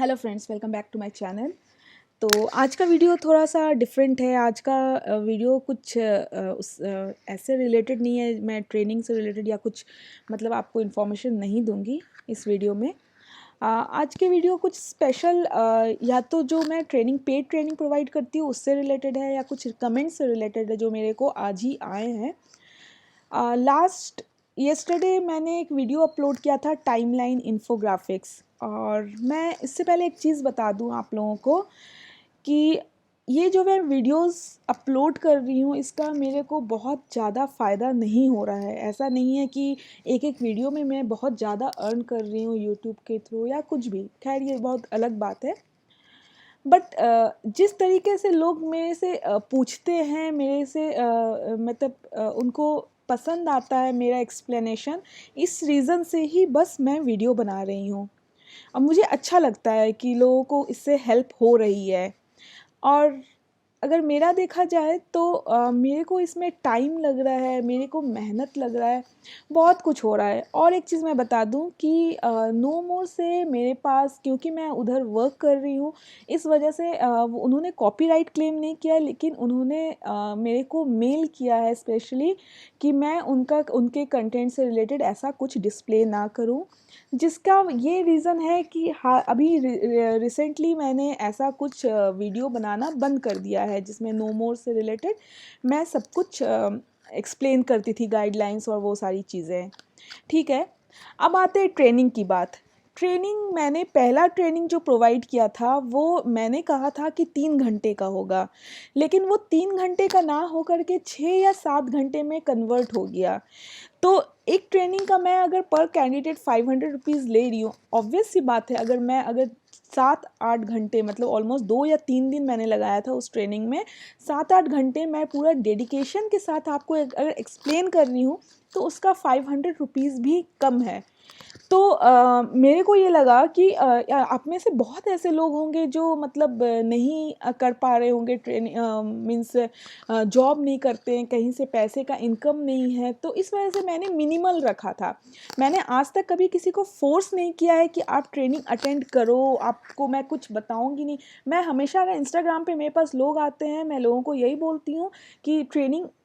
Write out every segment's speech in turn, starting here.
Hello friends, welcome back to my channel. तो आज का वीडियो थोड़ा सा डिफरेंट है। आज का वीडियो कुछ ऐसे रिलेटेड नहीं है, मैं ट्रेनिंग से रिलेटेड या कुछ मतलब आपको इन्फॉर्मेशन नहीं दूंगी इस वीडियो में। आज के वीडियो कुछ स्पेशल या तो जो मैं पेड ट्रेनिंग प्रोवाइड करती हूँ उससे रिलेटेड है, या कुछ कमेंट्स से रिलेटेड है जो मेरे को आज ही आए हैं। लास्ट येस्टरडे मैंने एक वीडियो अपलोड किया था टाइमलाइन इन्फोग्राफिक्स, और मैं इससे पहले एक चीज़ बता दूं आप लोगों को कि ये जो मैं वीडियोस अपलोड कर रही हूँ इसका मेरे को बहुत ज़्यादा फ़ायदा नहीं हो रहा है। ऐसा नहीं है कि एक एक वीडियो में मैं बहुत ज़्यादा अर्न कर रही हूँ यूट्यूब के थ्रू या कुछ भी, खैर ये बहुत अलग बात है। बट जिस तरीके से लोग मेरे से पूछते हैं, मेरे से मतलब उनको पसंद आता है मेरा एक्सप्लेनेशन, इस रीज़न से ही बस मैं वीडियो बना रही हूँ। अब मुझे अच्छा लगता है कि लोगों को इससे हेल्प हो रही है। और अगर मेरा देखा जाए तो मेरे को इसमें टाइम लग रहा है, मेरे को मेहनत लग रहा है, बहुत कुछ हो रहा है। और एक चीज़ मैं बता दूं कि नो मोर से मेरे पास, क्योंकि मैं उधर वर्क कर रही हूँ इस वजह से उन्होंने कॉपीराइट क्लेम नहीं किया है, लेकिन उन्होंने मेरे को मेल किया है स्पेशली कि मैं उनके कंटेंट से रिलेटेड ऐसा कुछ डिस्प्ले ना करूँ। जिसका ये रीज़न है कि हाँ, अभी रिसेंटली मैंने ऐसा कुछ वीडियो बनाना बंद कर दिया है जिसमें नो मोर से रिलेटेड मैं सब कुछ एक्सप्लेन करती थी, गाइडलाइंस और वो सारी चीज़ें। ठीक है, अब आते हैं ट्रेनिंग की बात। मैंने पहला ट्रेनिंग जो प्रोवाइड किया था वो मैंने कहा था कि 3 घंटे का होगा, लेकिन वो 3 घंटे का ना होकर के 6 या 7 घंटे में कन्वर्ट हो गया। तो एक ट्रेनिंग का मैं अगर पर कैंडिडेट 500 रुपीज़ ले रही हूँ, ऑब्वियस सी बात है, अगर 7-8 घंटे मतलब ऑलमोस्ट 2 या 3 दिन मैंने लगाया था उस ट्रेनिंग में, 7-8 घंटे मैं पूरा डेडिकेशन के साथ आपको अगर एक्सप्लेन कर रही हूँ तो उसका 500 रुपीज़ भी कम है। तो मेरे को ये लगा कि आप में से बहुत ऐसे लोग होंगे जो मतलब नहीं कर पा रहे होंगे, ट्रेनिंग मीन्स जॉब नहीं करते हैं, कहीं से पैसे का इनकम नहीं है, तो इस वजह से मैंने मिनिमल रखा था। मैंने आज तक कभी किसी को फोर्स नहीं किया है कि आप ट्रेनिंग अटेंड करो, आपको मैं कुछ बताऊंगी नहीं। मैं हमेशा, अगर इंस्टाग्राम पे मेरे पास लोग आते हैं, मैं लोगों को यही बोलती हूँ कि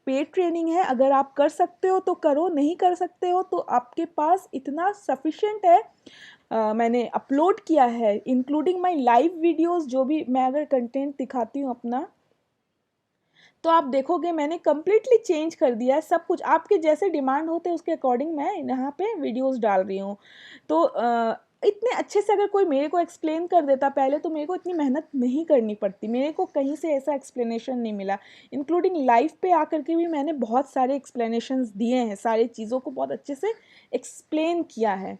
पेड ट्रेनिंग है, अगर आप कर सकते हो तो करो, नहीं कर सकते हो तो आपके पास इतना सफिशिएंट है। मैंने अपलोड किया है इंक्लूडिंग माय लाइव वीडियोस, जो भी मैं अगर कंटेंट दिखाती हूँ अपना, तो आप देखोगे मैंने कम्प्लीटली चेंज कर दिया है सब कुछ। आपके जैसे डिमांड होते हैं उसके अकॉर्डिंग मैं यहाँ पे वीडियोस डाल रही हूँ। तो इतने अच्छे से अगर कोई मेरे को एक्सप्लेन कर देता पहले, तो मेरे को इतनी मेहनत नहीं करनी पड़ती। मेरे को कहीं से ऐसा एक्सप्लेनेशन नहीं मिला, इंक्लूडिंग लाइव पे आकर के भी मैंने बहुत सारे एक्सप्लेनेशंस दिए हैं, सारी चीज़ों को बहुत अच्छे से एक्सप्लेन किया है।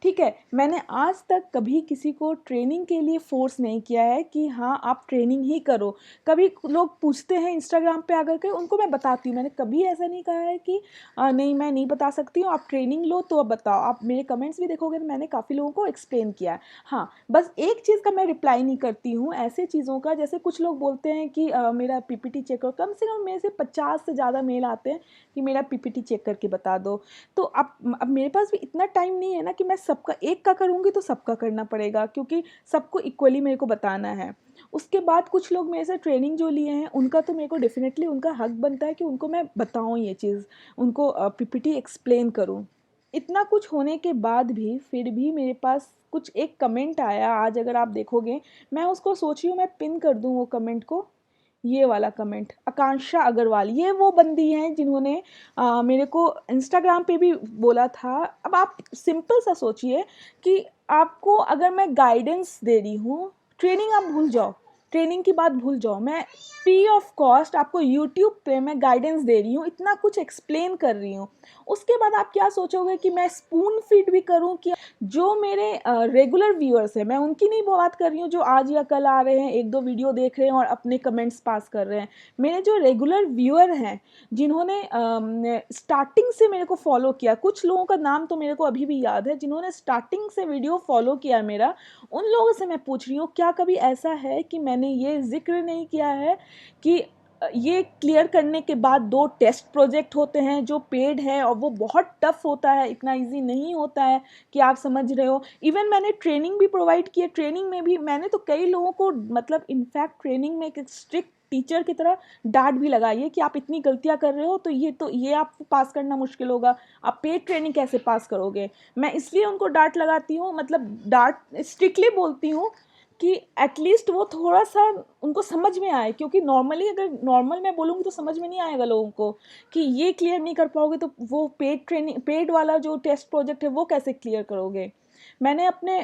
ठीक है, मैंने आज तक कभी किसी को ट्रेनिंग के लिए फ़ोर्स नहीं किया है कि हाँ आप ट्रेनिंग ही करो। कभी लोग पूछते हैं इंस्टाग्राम पे आकर के, उनको मैं बताती हूँ। मैंने कभी ऐसा नहीं कहा है कि नहीं मैं नहीं बता सकती हूँ, आप ट्रेनिंग लो तो अब बताओ। आप मेरे कमेंट्स भी देखोगे तो मैंने काफ़ी लोगों को एक्सप्लेन किया है। हाँ, बस एक चीज़ का मैं रिप्लाई नहीं करती हूँ, ऐसे चीज़ों का, जैसे कुछ लोग बोलते हैं कि मेरा पीपीटी चेक करो। कम से कम मेरे से 50 से ज़्यादा मेल आते हैं कि मेरा पीपीटी चेक करके बता दो। तो अब मेरे पास भी इतना टाइम नहीं है ना कि मैं सबका एक का करूँगी तो सबका करना पड़ेगा, क्योंकि सबको इक्वली मेरे को बताना है। उसके बाद कुछ लोग मेरे से ट्रेनिंग जो लिए हैं उनका तो मेरे को डेफिनेटली उनका हक बनता है कि उनको मैं बताऊँ ये चीज़, उनको पीपीटी एक्सप्लेन करूँ। इतना कुछ होने के बाद भी फिर भी मेरे पास कुछ एक कमेंट आया आज, अगर आप देखोगे, मैं उसको सोच रही हूँ मैं पिन कर दूँ वो कमेंट को। ये वाला कमेंट, आकांक्षा अग्रवाल, ये वो बंदी हैं जिन्होंने मेरे को इंस्टाग्राम पे भी बोला था। अब आप सिंपल सा सोचिए कि आपको अगर मैं गाइडेंस दे रही हूँ, ट्रेनिंग आप भूल जाओ, ट्रेनिंग की बात भूल जाओ, मैं फ्री ऑफ कॉस्ट आपको यूट्यूब पे मैं गाइडेंस दे रही हूँ, इतना कुछ एक्सप्लेन कर रही हूँ। उसके बाद आप क्या सोचोगे कि मैं स्पून फीड भी करूँ? कि जो मेरे रेगुलर व्यूअर्स हैं, मैं उनकी नहीं बात कर रही हूँ जो आज या कल आ रहे हैं, एक दो वीडियो देख रहे हैं और अपने कमेंट्स पास कर रहे हैं। मेरे जो रेगुलर व्यूअर हैं, जिन्होंने स्टार्टिंग से मेरे को फॉलो किया, कुछ लोगों का नाम तो मेरे को अभी भी याद है, जिन्होंने स्टार्टिंग से वीडियो फॉलो किया मेरा, उन लोगों से मैं पूछ रही हूँ क्या कभी ऐसा है कि मैंने ये जिक्र नहीं किया है कि ये क्लियर करने के बाद 2 टेस्ट प्रोजेक्ट होते हैं जो पेड है, और वो बहुत टफ होता है, इतना इजी नहीं होता है कि आप समझ रहे हो। इवन मैंने ट्रेनिंग भी प्रोवाइड की है, ट्रेनिंग में भी मैंने तो कई लोगों को, मतलब इनफैक्ट ट्रेनिंग में एक स्ट्रिक्ट टीचर की तरह डांट भी लगाई है कि आप इतनी गलतियां कर रहे हो, तो ये आपको पास करना मुश्किल होगा, आप पेड ट्रेनिंग कैसे पास करोगे। मैं इसलिए उनको डांट लगाती हूँ, मतलब डांट स्ट्रिक्टली बोलती हूँ कि एटलीस्ट वो थोड़ा सा उनको समझ में आए, क्योंकि नॉर्मली अगर नॉर्मल मैं बोलूँगी तो समझ में नहीं आएगा लोगों को कि ये क्लियर नहीं कर पाओगे तो वो पेड वाला जो टेस्ट प्रोजेक्ट है वो कैसे क्लियर करोगे। मैंने अपने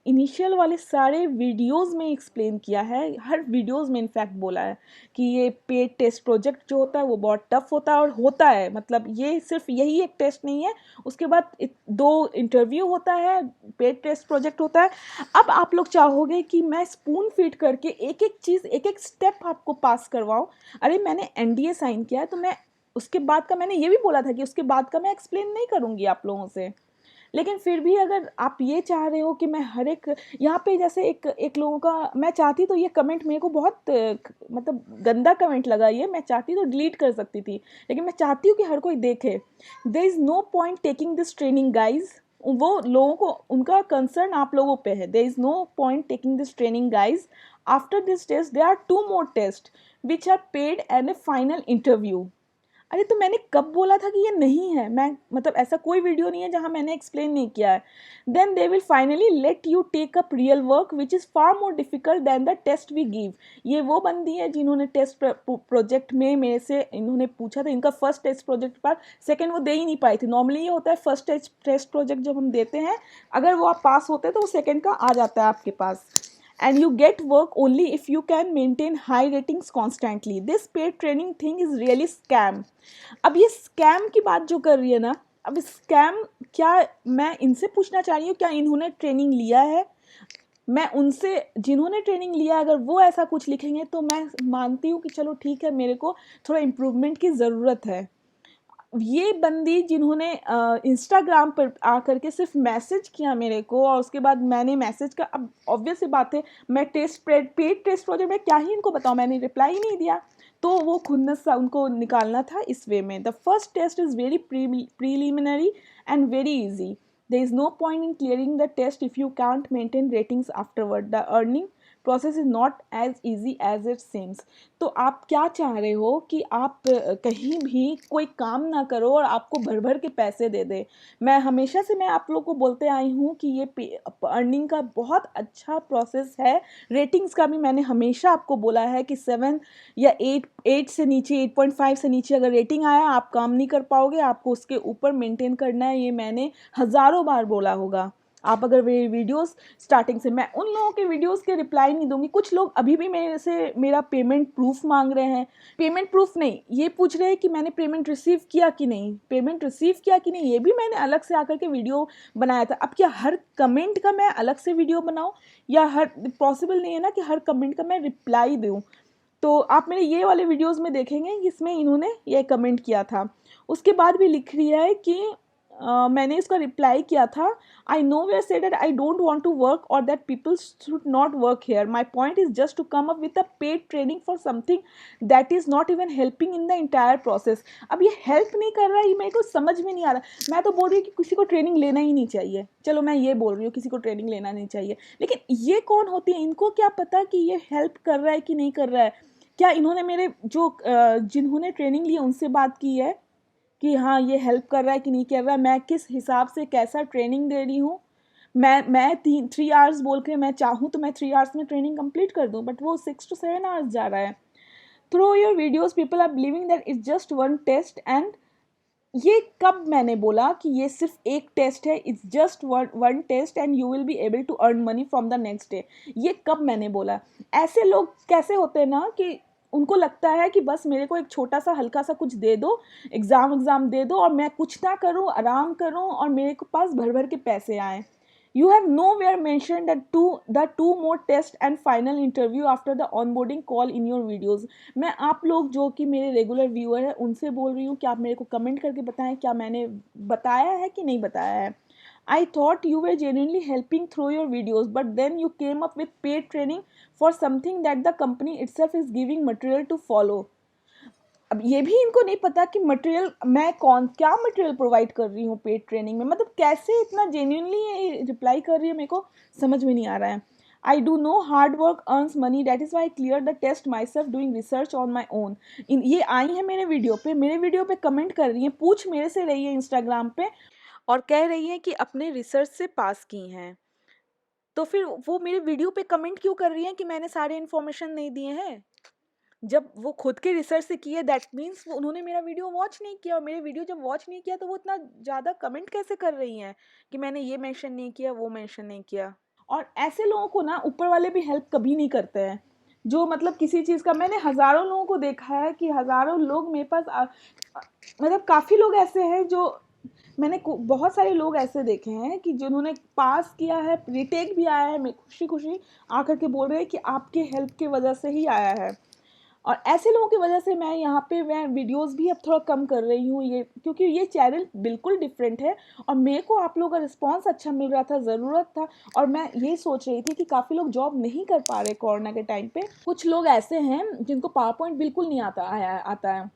इनिशियल वाले सारे वीडियोस में एक्सप्लेन किया है, हर वीडियोस में इनफैक्ट बोला है कि ये पेड टेस्ट प्रोजेक्ट जो होता है वो बहुत टफ होता है, और होता है, मतलब ये सिर्फ यही एक टेस्ट नहीं है, उसके बाद 2 इंटरव्यू होता है, पेड टेस्ट प्रोजेक्ट होता है। अब आप लोग चाहोगे कि मैं स्पून फीड करके एक एक चीज़, एक एक स्टेप आपको पास करवाऊँ। अरे मैंने एनडीए साइन किया है, तो मैं उसके बाद का, मैंने ये भी बोला था कि उसके बाद का मैं एक्सप्लेन नहीं करूँगी आप लोगों से। लेकिन फिर भी अगर आप ये चाह रहे हो कि मैं हर एक, यहाँ पे जैसे एक एक लोगों का, मैं चाहती तो ये कमेंट मेरे को बहुत मतलब गंदा कमेंट लगा, ये मैं चाहती तो डिलीट कर सकती थी, लेकिन मैं चाहती हूँ कि हर कोई देखे। There is no point taking this training guys, वो लोगों को, उनका कंसर्न आप लोगों पे है। There is no point taking this training guys, after this test there are 2 more test which are paid and a final interview. अरे तो मैंने कब बोला था कि ये नहीं है, मैं मतलब ऐसा कोई वीडियो नहीं है जहां मैंने एक्सप्लेन नहीं किया है। Then they will finally let you take up real work which is far more difficult than the test we give. ये वो बंदी है जिन्होंने टेस्ट प्रोजेक्ट में मेरे से इन्होंने पूछा था, इनका फर्स्ट टेस्ट प्रोजेक्ट पर सेकेंड वो दे ही नहीं पाई थी। नॉर्मली ये होता है फर्स्ट टेस्ट प्रोजेक्ट जब हम देते हैं, अगर वो आप पास होते हैं तो वो सेकेंड का आ जाता है आपके पास, and you get work only if you can maintain high ratings constantly. This paid training thing is really scam. अब ये स्कैम की बात जो कर रही है ना, अब स्कैम क्या, मैं इनसे पूछना चाह रही हूँ क्या इन्होंने ट्रेनिंग लिया है। मैं उनसे, जिन्होंने ट्रेनिंग लिया, अगर वो ऐसा कुछ लिखेंगे तो मैं मानती हूँ कि चलो ठीक है, मेरे को थोड़ा इम्प्रूवमेंट की ज़रूरत है। ये बंदी जिन्होंने इंस्टाग्राम पर आकर के सिर्फ मैसेज किया मेरे को, और उसके बाद मैंने मैसेज का, अब ऑब्वियस सी बात है, मैं पेड टेस्ट प्रोजेक्ट में क्या ही इनको बताऊँ, मैंने रिप्लाई ही नहीं दिया, तो वो खुन्नस सा उनको निकालना था इस वे में। The first test is very preliminary and very easy. There is no point in clearing the test if you can't maintain ratings afterward. The earning process is not as easy as it seems. तो आप क्या चाह रहे हो कि आप कहीं भी कोई काम ना करो और आपको भर भर के पैसे दे दे। मैं हमेशा से, मैं आप लोग को बोलते आई हूँ कि ये अर्निंग का बहुत अच्छा प्रोसेस है। रेटिंग्स का भी मैंने हमेशा आपको बोला है कि 7 या 8 से नीचे, 8.5 से नीचे अगर रेटिंग आया आप काम नहीं कर पाओगे, आपको उसके ऊपर मेंटेन करना है। ये मैंने हज़ारों बार बोला होगा। आप अगर मेरे वीडियोस स्टार्टिंग से, मैं उन लोगों के वीडियोस के रिप्लाई नहीं दूंगी। कुछ लोग अभी भी मेरे से मेरा पेमेंट प्रूफ मांग रहे हैं, पेमेंट प्रूफ नहीं, ये पूछ रहे हैं कि मैंने पेमेंट रिसीव किया कि नहीं, पेमेंट रिसीव किया कि नहीं, ये भी मैंने अलग से आकर के वीडियो बनाया था। अब क्या हर कमेंट का मैं अलग से वीडियो बनाऊं, या हर, पॉसिबल नहीं है ना कि हर कमेंट का मैं रिप्लाई दूं। तो आप मेरे ये वाले वीडियोस में देखेंगे जिसमें इन्होंने ये कमेंट किया था, उसके बाद भी लिख रही है कि मैंने इसका रिप्लाई किया था, I nowhere said that I don't want to work और that people should not work here, my point is just to come up with a paid training for something that is not even helping in the entire process. अब ये help नहीं कर रहा है, ये मेरे को समझ में नहीं आ रहा। मैं तो बोल रही हूँ कि किसी को ट्रेनिंग लेना ही नहीं चाहिए, चलो मैं ये बोल रही हूँ किसी को ट्रेनिंग लेना नहीं चाहिए, लेकिन ये कौन होती है, इनको क्या पता कि ये हेल्प कर रहा है कि नहीं कर रहा है। क्या इन्होंने मेरे जो जिन्होंने ट्रेनिंग ली उनसे बात की है कि हाँ ये हेल्प कर रहा है कि नहीं कर रहा है, मैं किस हिसाब से कैसा ट्रेनिंग दे रही हूँ। मैं 3 आवर्स बोल के, मैं चाहूँ तो मैं 3 आवर्स में ट्रेनिंग कंप्लीट कर दूँ, बट वो 6 to 7 आवर्स जा रहा है। Through your videos people are believing that it's just 1 test, and ये कब मैंने बोला कि ये सिर्फ एक टेस्ट है, it's just one test and you will be able to earn money from the next day. ये कब मैंने बोला। ऐसे लोग कैसे होते हैं ना कि उनको लगता है कि बस मेरे को एक छोटा सा हल्का सा कुछ दे दो, एग्ज़ाम दे दो और मैं कुछ ना करूं, आराम करूं और मेरे को पास भर भर के पैसे आए। You have nowhere mentioned that the 2 more test and final interview after the onboarding call in your videos. मैं आप लोग जो कि मेरे रेगुलर व्यूअर हैं उनसे बोल रही हूँ कि आप मेरे को कमेंट करके बताएं क्या मैंने बताया है कि नहीं बताया है। I thought you were genuinely helping through your videos, but then you came up with paid training for something that the company itself is giving material to follow. अब ये भी इनको नहीं पता कि मटेरियल मैं क्या मटेरियल प्रोवाइड कर रही हूँ पेड ट्रेनिंग में, मतलब कैसे इतना जेन्युइनली रिप्लाई कर रही है, मेरे को समझ में नहीं आ रहा है। I do know hard work earns money, that is why clear the test myself doing research on my own. ये आई हैं मेरे वीडियो पे कमेंट कर रही हैं, पूछ मेरे से रही है इंस्टाग्राम पे, और कह रही हैं कि अपने रिसर्च से पास की हैं। तो फिर वो मेरे वीडियो पे कमेंट क्यों कर रही हैं कि मैंने सारे इन्फॉर्मेशन नहीं दिए हैं? जब वो खुद के रिसर्च से किए, दैट मीन्स उन्होंने मेरा वीडियो वॉच नहीं किया, और मेरे वीडियो जब वॉच नहीं किया तो वो इतना ज़्यादा कमेंट कैसे कर रही हैं कि मैंने ये मेंशन नहीं किया, वो मेंशन नहीं किया। और ऐसे लोगों को ना ऊपर वाले भी हेल्प कभी नहीं करते हैं, जो मतलब किसी चीज़ का, मैंने हज़ारों लोगों को देखा है कि हज़ारों लोग मेरे पास मतलब काफ़ी लोग ऐसे हैं जो मैंने बहुत सारे लोग ऐसे देखे हैं कि जिन्होंने पास किया है, रिटेक भी आया है, मैं खुशी खुशी आकर के बोल रहे हैं कि आपके हेल्प की वजह से ही आया है। और ऐसे लोगों की वजह से मैं वीडियोस भी अब थोड़ा कम कर रही हूँ, ये क्योंकि ये चैनल बिल्कुल डिफरेंट है, और मेरे को आप लोगों का रिस्पांस अच्छा मिल रहा था, ज़रूरत था। और मैं ये सोच रही थी कि काफ़ी लोग जॉब नहीं कर पा रहे कोरोना के टाइम पे। कुछ लोग ऐसे हैं जिनको पावर पॉइंट बिल्कुल नहीं आता है।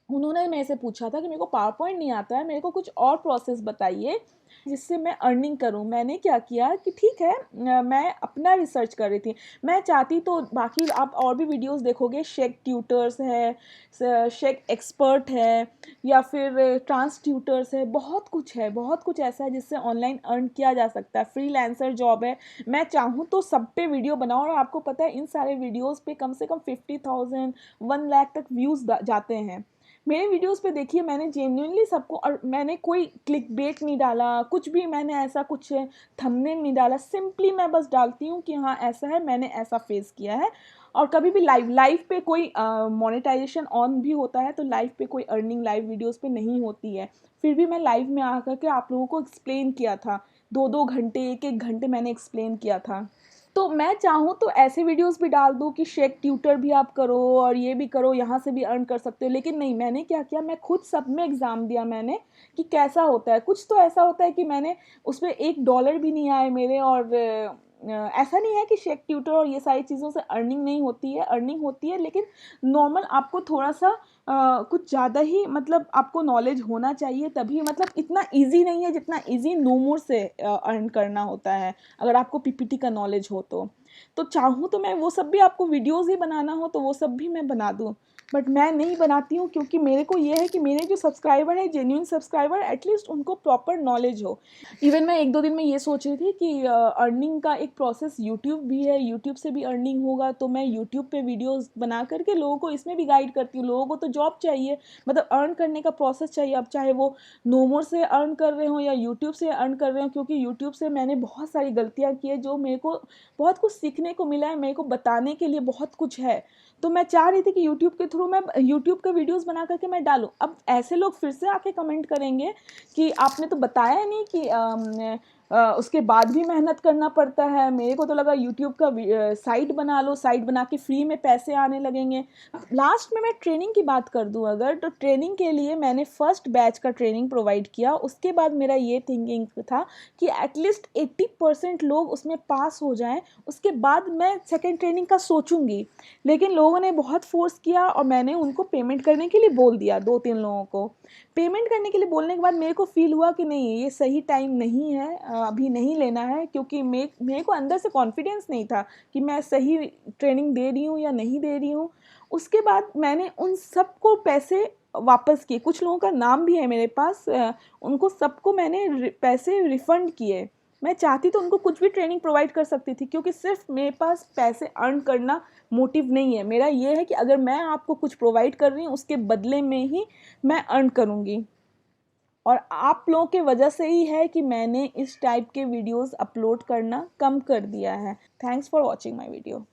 उन्होंने मेरे से पूछा था कि मेरे को पावर पॉइंट नहीं आता है, मेरे को कुछ और प्रोसेस बताइए जिससे मैं अर्निंग करूं। मैंने क्या किया कि ठीक है, मैं अपना रिसर्च कर रही थी। मैं चाहती तो बाकी आप और भी वीडियोस देखोगे, शेक ट्यूटर्स है, शेक एक्सपर्ट है, या फिर ट्रांस ट्यूटर्स है, बहुत कुछ है, बहुत कुछ ऐसा है जिससे ऑनलाइन अर्न किया जा सकता है, फ्रीलांसर जॉब है। मैं चाहूँ तो सब पे वीडियो बनाऊँ, और आपको पता है इन सारे वीडियोस पे कम से कम 50,000 1 लाख तक व्यूज़ जाते हैं। मेरे वीडियोस पे देखिए, मैंने जेन्युइनली सबको, और मैंने कोई क्लिक बेट नहीं डाला, कुछ भी मैंने ऐसा कुछ थंबनेल नहीं डाला, सिंपली मैं बस डालती हूँ कि हाँ ऐसा है, मैंने ऐसा फेस किया है। और कभी भी लाइव पे कोई मोनेटाइजेशन ऑन भी होता है तो लाइव पे कोई अर्निंग लाइव वीडियोस पे नहीं होती है, फिर भी मैं लाइव में आकर के आप लोगों को एक्सप्लेन किया था, 2-2 घंटे 1-1 घंटे मैंने एक्सप्लेन किया था। तो मैं चाहूँ तो ऐसे वीडियोस भी डाल दूँ कि शेक ट्यूटर भी आप करो और ये भी करो, यहाँ से भी अर्न कर सकते हो, लेकिन नहीं, मैंने क्या किया, मैं खुद सब में एग्ज़ाम दिया मैंने कि कैसा होता है। कुछ तो ऐसा होता है कि मैंने उसमें $1 भी नहीं आए मेरे, और ऐसा नहीं है कि शेक ट्यूटर और ये सारी चीज़ों से अर्निंग नहीं होती है, अर्निंग होती है, लेकिन नॉर्मल आपको थोड़ा सा कुछ ज़्यादा ही मतलब आपको नॉलेज होना चाहिए, तभी मतलब इतना इजी नहीं है जितना इजी नूमूर से अर्न करना होता है, अगर आपको पीपीटी का नॉलेज हो तो चाहूँ तो मैं वो सब भी, आपको वीडियोस ही बनाना हो तो वो सब भी मैं बना दूँ, बट मैं नहीं बनाती हूँ क्योंकि मेरे को ये है कि मेरे जो सब्सक्राइबर है, जेन्युइन सब्सक्राइबर, एटलीस्ट उनको प्रॉपर नॉलेज हो। इवन मैं 1-2 दिन में ये सोच रही थी कि अर्निंग का एक प्रोसेस यूट्यूब भी है, यूट्यूब से भी अर्निंग होगा, तो मैं यूट्यूब पे वीडियोस बना करके लोगों को इसमें भी गाइड करती हूँ। लोगों को तो जॉब चाहिए, मतलब अर्न करने का प्रोसेस चाहिए, अब चाहे वो नोमोर से अर्न कर रहे हो या यूट्यूब से अर्न कर रहे हो, क्योंकि यूट्यूब से मैंने बहुत सारी गलतियाँ की है, जो मेरे को बहुत कुछ सीखने को मिला है, मेरे को बताने के लिए बहुत कुछ है। तो मैं चाह रही थी कि यूट्यूब के थ्रू मैं यूट्यूब के वीडियोस बना करके मैं डालूँ। अब ऐसे लोग फिर से आके कमेंट करेंगे कि आपने तो बताया नहीं कि उसके बाद भी मेहनत करना पड़ता है। मेरे को तो लगा यूट्यूब का साइट बना लो, साइट बना के फ्री में पैसे आने लगेंगे। लास्ट में मैं ट्रेनिंग की बात कर दूं अगर, तो ट्रेनिंग के लिए मैंने फर्स्ट बैच का ट्रेनिंग प्रोवाइड किया। उसके बाद मेरा ये थिंकिंग था कि एटलीस्ट 80% लोग उसमें पास हो जाएं, उसके बाद मैं सेकेंड ट्रेनिंग का सोचूंगी। लेकिन लोगों ने बहुत फोर्स किया और मैंने उनको पेमेंट करने के लिए बोल दिया, 2-3 लोगों को पेमेंट करने के लिए बोलने के बाद मेरे को फील हुआ कि नहीं, ये सही टाइम नहीं है, अभी नहीं लेना है, क्योंकि मेरे को अंदर से कॉन्फिडेंस नहीं था कि मैं सही ट्रेनिंग दे रही हूँ या नहीं दे रही हूँ। उसके बाद मैंने उन सबको पैसे वापस किए, कुछ लोगों का नाम भी है मेरे पास, उनको सबको मैंने पैसे रिफ़ंड किए। मैं चाहती तो उनको कुछ भी ट्रेनिंग प्रोवाइड कर सकती थी, क्योंकि सिर्फ मेरे पास पैसे अर्न करना मोटिव नहीं है। मेरा ये है कि अगर मैं आपको कुछ प्रोवाइड कर रही हूँ उसके बदले में ही मैं अर्न करूँगी। और आप लोगों के वजह से ही है कि मैंने इस टाइप के वीडियोस अपलोड करना कम कर दिया है। Thanks for watching my video.